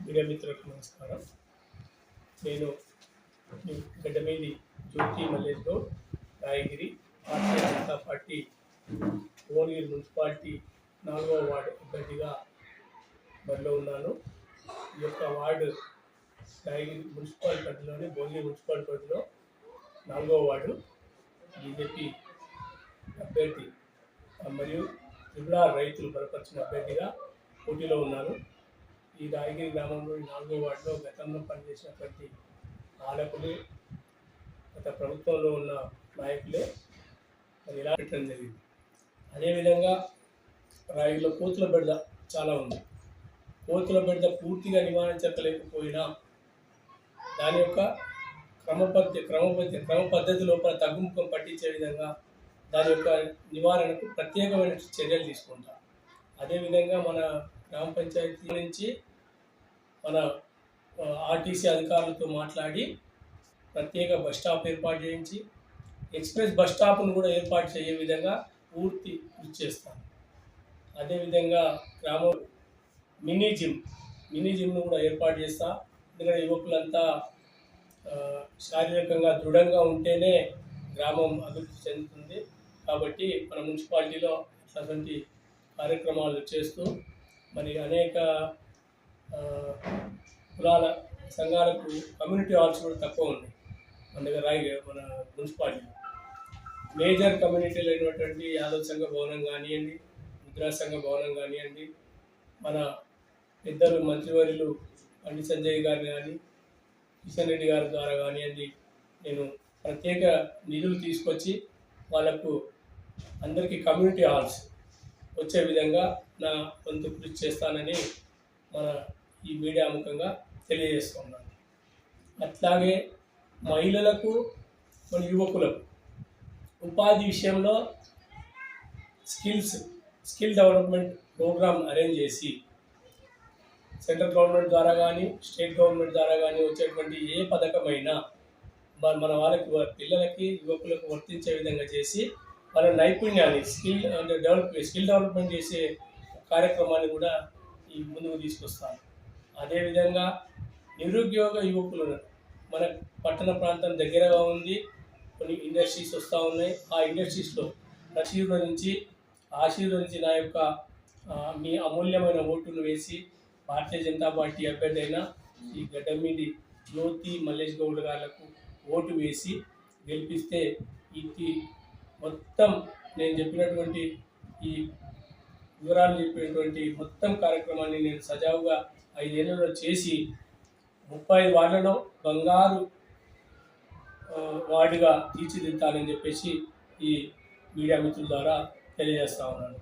Media మిత్రులకు నమస్కారం. నేను గడ్డమేలి జ్యోతి మల్లేష్ గౌడ్, రాయగిరి, భారతీయ జనతా పార్టీ భువనగిరి మున్సిపాలిటీ 4వ వార్డు అభ్యర్థిగా బరిలో ఉన్నాను. ఈ యొక్క వార్డు రాయగిరి మున్సిపల్ పరిధిలోని భువనగిరి మున్సిపల్ పరిధిలో 4వ వార్డు బీజేపీ అభ్యర్థి మరియు త్రిపుర రైతులు బలపరిచిన అభ్యర్థిగా పోటీలో ఉన్నాను. ఈ రాయగిరి గ్రామంలోని 4వ వార్డులో గతంలో పనిచేసినటువంటి పాలకులు, గత ప్రభుత్వంలో ఉన్న నాయకులే అది ఇలా పెట్టడం జరిగింది. అదేవిధంగా రాయగిరిలో కోతుల బెడద చాలా ఉంది. కోతుల బెడద పూర్తిగా నివారించలేకపోయినా దాని యొక్క క్రమ పద్ధతి లోపల తగ్గుముఖం పట్టించే విధంగా దాని యొక్క నివారణకు ప్రత్యేకమైన చర్యలు తీసుకుంటాం. అదేవిధంగా మన గ్రామ పంచాయతీ నుంచి మన ఆర్టీసీ అధికారులతో మాట్లాడి ప్రత్యేక బస్ స్టాప్ ఏర్పాటు చేయించి ఎక్స్ప్రెస్ బస్ స్టాప్ను కూడా ఏర్పాటు చేయే విధంగా పూర్తి కృషి చేస్తాం. అదేవిధంగా గ్రామం మినీ జిమ్ను కూడా ఏర్పాటు చేస్తా. ఎందుకంటే యువకులంతా శారీరకంగా దృఢంగా ఉంటేనే గ్రామం అభివృద్ధి చెందుతుంది. కాబట్టి మన మున్సిపాలిటీలో అటువంటి కార్యక్రమాలు చేస్తూ మరి అనేక కులాల సంఘాలకు కమ్యూనిటీ హాల్స్ కూడా తక్కువ ఉన్నాయి మన దగ్గర మన మున్సిపాలిటీలో. మేజర్ కమ్యూనిటీలు అయినటువంటి యాదవ్ సంఘ భవనం కానివ్వండి, ముద్రా సంఘ భవనం కానివ్వండి, మన ఇద్దరు మంత్రివర్యులు పండిత్ సంజయ్ గారిని కానీ కిషన్ రెడ్డి గారి ద్వారా కానివ్వండి నేను ప్రత్యేక నిధులు తీసుకొచ్చి వాళ్ళకు అందరికీ కమ్యూనిటీ హాల్స్ వచ్చే విధంగా నా వంతు కృషి చేస్తానని మన ఈ మీడియా ముఖంగా తెలియజేస్తున్నాను. అట్లాగే మహిళలకు మన యువకులకు ఉపాధి విషయంలో స్కిల్ డెవలప్మెంట్ ప్రోగ్రామ్ అరేంజ్ చేసి సెంట్రల్ గవర్నమెంట్ ద్వారా కానీ స్టేట్ గవర్నమెంట్ ద్వారా కానీ వచ్చేటువంటి ఏ పథకమైనా మన వాళ్ళకి పిల్లలకి యువకులకు వర్తించే విధంగా చేసి వాళ్ళ నైపుణ్యాన్ని స్కిల్ డెవలప్మెంట్ చేసే కార్యక్రమాన్ని కూడా ఈ ముందుకు తీసుకొస్తాను. అదేవిధంగా నిరుద్యోగ యువకులు మన పట్టణ ప్రాంతం దగ్గరగా ఉంది, కొన్ని ఇండస్ట్రీస్ వస్తూ ఉన్నాయి. ఆ ఇండస్ట్రీస్లో ఆశీర్వదించి నా యొక్క మీ అమూల్యమైన ఓటును వేసి భారతీయ జనతా పార్టీ అభ్యర్థి అయిన ఈ గడ్డమేలి జ్యోతి మల్లేష్ గౌడ్ గారికి ఓటు వేసి గెలిపిస్తే ఇది మొత్తం నేను చెప్పినటువంటి ఈ వివరాలు చెప్పినటువంటి మొత్తం కార్యక్రమాన్ని నేను సజావుగా 5 ఏళ్లలో చేసి 35 వార్డులలో బంగారు వార్డుగా తీర్చిదిద్దాలని చెప్పేసి ఈ మీడియా మిత్రుల ద్వారా తెలియజేస్తా ఉన్నాను.